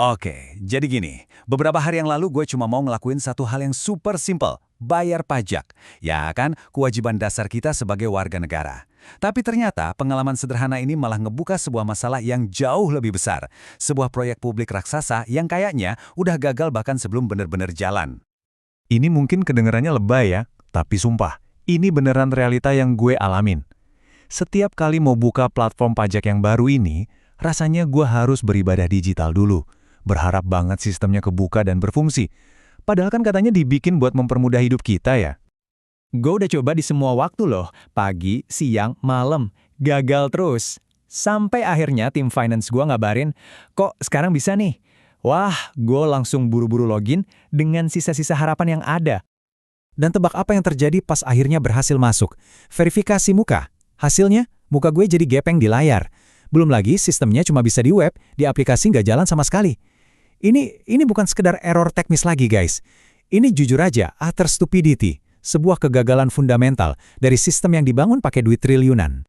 Oke, jadi gini, beberapa hari yang lalu gue cuma mau ngelakuin satu hal yang super simple, bayar pajak. Ya kan, kewajiban dasar kita sebagai warga negara. Tapi ternyata pengalaman sederhana ini malah ngebuka sebuah masalah yang jauh lebih besar. Sebuah proyek publik raksasa yang kayaknya udah gagal bahkan sebelum bener-bener jalan. Ini mungkin kedengarannya lebay ya, tapi sumpah, ini beneran realita yang gue alamin. Setiap kali mau buka platform pajak yang baru ini, rasanya gue harus beribadah digital dulu. Berharap banget sistemnya kebuka dan berfungsi. Padahal kan katanya dibikin buat mempermudah hidup kita ya. Gue udah coba di semua waktu loh, pagi, siang, malam. Gagal terus. Sampai akhirnya tim finance gue ngabarin, kok sekarang bisa nih? Wah, gue langsung buru-buru login dengan sisa-sisa harapan yang ada. Dan tebak apa yang terjadi pas akhirnya berhasil masuk? Verifikasi muka. Hasilnya, muka gue jadi gepeng di layar. Belum lagi sistemnya cuma bisa di web, di aplikasi nggak jalan sama sekali. Ini bukan sekedar error teknis lagi guys. Ini jujur aja, utter stupidity. Sebuah kegagalan fundamental dari sistem yang dibangun pakai duit triliunan.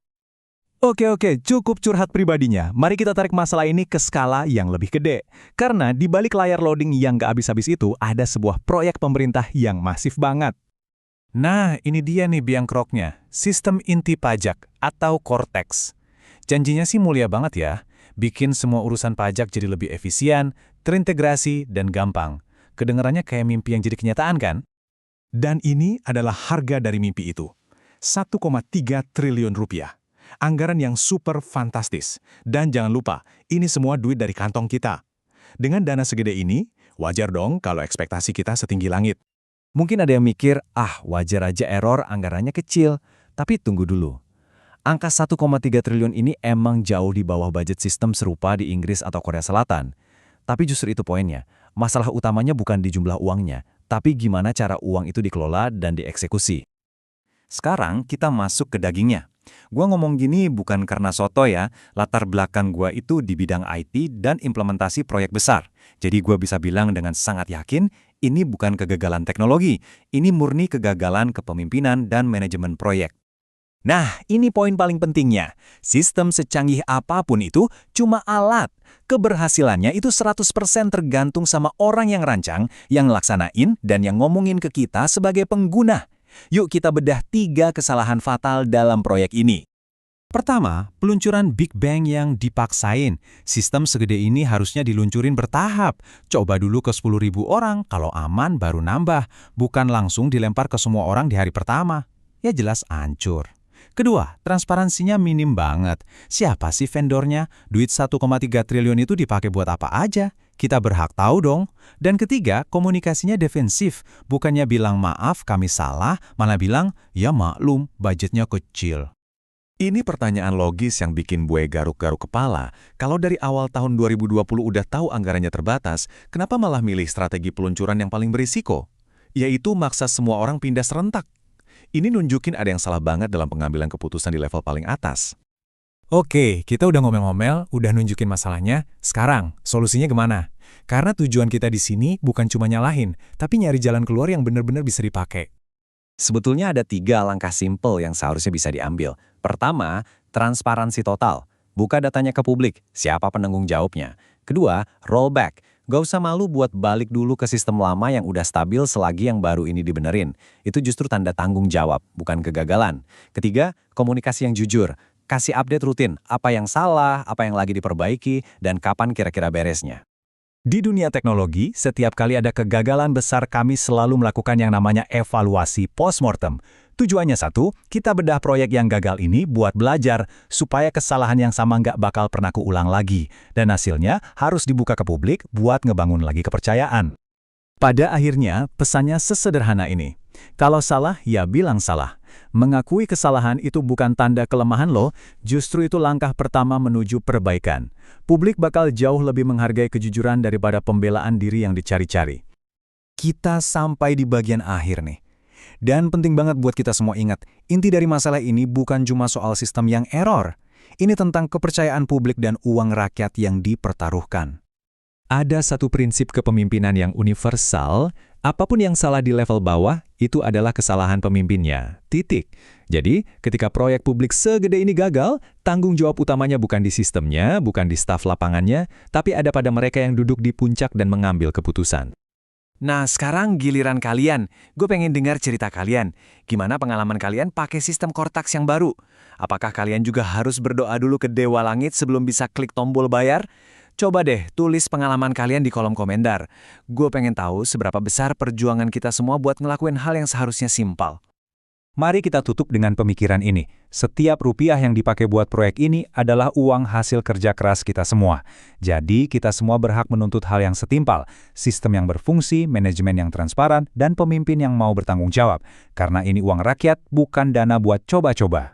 Oke, cukup curhat pribadinya. Mari kita tarik masalah ini ke skala yang lebih gede. Karena di balik layar loading yang gak habis-habis itu, ada sebuah proyek pemerintah yang masif banget. Nah, ini dia nih biang keroknya, sistem inti pajak atau Cortex. Janjinya sih mulia banget ya, bikin semua urusan pajak jadi lebih efisien, terintegrasi, dan gampang. Kedengarannya kayak mimpi yang jadi kenyataan kan? Dan ini adalah harga dari mimpi itu. 1,3 triliun rupiah. Anggaran yang super fantastis. Dan jangan lupa, ini semua duit dari kantong kita. Dengan dana segede ini, wajar dong kalau ekspektasi kita setinggi langit. Mungkin ada yang mikir, wajar aja error anggarannya kecil. Tapi tunggu dulu. Angka 1,3 triliun ini emang jauh di bawah budget sistem serupa di Inggris atau Korea Selatan. Tapi justru itu poinnya. Masalah utamanya bukan di jumlah uangnya, tapi gimana cara uang itu dikelola dan dieksekusi. Sekarang kita masuk ke dagingnya. Gua ngomong gini bukan karena soto ya, latar belakang gua itu di bidang IT dan implementasi proyek besar. Jadi gua bisa bilang dengan sangat yakin, ini bukan kegagalan teknologi, ini murni kegagalan kepemimpinan dan manajemen proyek. Nah, ini poin paling pentingnya. Sistem secanggih apapun itu cuma alat. Keberhasilannya itu 100% tergantung sama orang yang rancang, yang laksanain, dan yang ngomongin ke kita sebagai pengguna. Yuk kita bedah 3 kesalahan fatal dalam proyek ini. Pertama, peluncuran Big Bang yang dipaksain. Sistem segede ini harusnya diluncurin bertahap. Coba dulu ke 10.000 orang, kalau aman baru nambah. Bukan langsung dilempar ke semua orang di hari pertama. Ya jelas hancur. Kedua, transparansinya minim banget. Siapa sih vendornya? Duit 1,3 triliun itu dipakai buat apa aja? Kita berhak tahu dong. Dan ketiga, komunikasinya defensif. Bukannya bilang maaf kami salah, malah bilang, ya maklum, budgetnya kecil. Ini pertanyaan logis yang bikin gue garuk-garuk kepala. Kalau dari awal tahun 2020 udah tahu anggarannya terbatas, kenapa malah milih strategi peluncuran yang paling berisiko? Yaitu maksa semua orang pindah serentak. Ini nunjukin ada yang salah banget dalam pengambilan keputusan di level paling atas. Oke, kita udah ngomel-ngomel, udah nunjukin masalahnya. Sekarang, solusinya gimana? Karena tujuan kita di sini bukan cuma nyalahin, tapi nyari jalan keluar yang benar-benar bisa dipakai. Sebetulnya ada 3 langkah simpel yang seharusnya bisa diambil. Pertama, transparansi total. Buka datanya ke publik, siapa penanggung jawabnya. Kedua, rollback. Gak usah malu buat balik dulu ke sistem lama yang udah stabil selagi yang baru ini dibenerin. Itu justru tanda tanggung jawab, bukan kegagalan. Ketiga, komunikasi yang jujur. Kasih update rutin, apa yang salah, apa yang lagi diperbaiki, dan kapan kira-kira beresnya. Di dunia teknologi, setiap kali ada kegagalan besar kami selalu melakukan yang namanya evaluasi postmortem. Tujuannya satu, kita bedah proyek yang gagal ini buat belajar, supaya kesalahan yang sama nggak bakal pernah keulang lagi. Dan hasilnya harus dibuka ke publik buat ngebangun lagi kepercayaan. Pada akhirnya, pesannya sesederhana ini. Kalau salah, ya bilang salah. Mengakui kesalahan itu bukan tanda kelemahan loh, justru itu langkah pertama menuju perbaikan. Publik bakal jauh lebih menghargai kejujuran daripada pembelaan diri yang dicari-cari. Kita sampai di bagian akhir nih. Dan penting banget buat kita semua ingat, inti dari masalah ini bukan cuma soal sistem yang error. Ini tentang kepercayaan publik dan uang rakyat yang dipertaruhkan. Ada satu prinsip kepemimpinan yang universal, Apapun yang salah di level bawah, itu adalah kesalahan pemimpinnya. Titik. Jadi, ketika proyek publik segede ini gagal, tanggung jawab utamanya bukan di sistemnya, bukan di staf lapangannya, tapi ada pada mereka yang duduk di puncak dan mengambil keputusan. Nah, sekarang giliran kalian. Gue pengen dengar cerita kalian. Gimana pengalaman kalian pakai sistem Cortax yang baru? Apakah kalian juga harus berdoa dulu ke Dewa Langit sebelum bisa klik tombol bayar? Coba deh tulis pengalaman kalian di kolom komentar. Gue pengen tahu seberapa besar perjuangan kita semua buat ngelakuin hal yang seharusnya simpel. Mari kita tutup dengan pemikiran ini. Setiap rupiah yang dipakai buat proyek ini adalah uang hasil kerja keras kita semua. Jadi, kita semua berhak menuntut hal yang setimpal, sistem yang berfungsi, manajemen yang transparan, dan pemimpin yang mau bertanggung jawab. Karena ini uang rakyat, bukan dana buat coba-coba.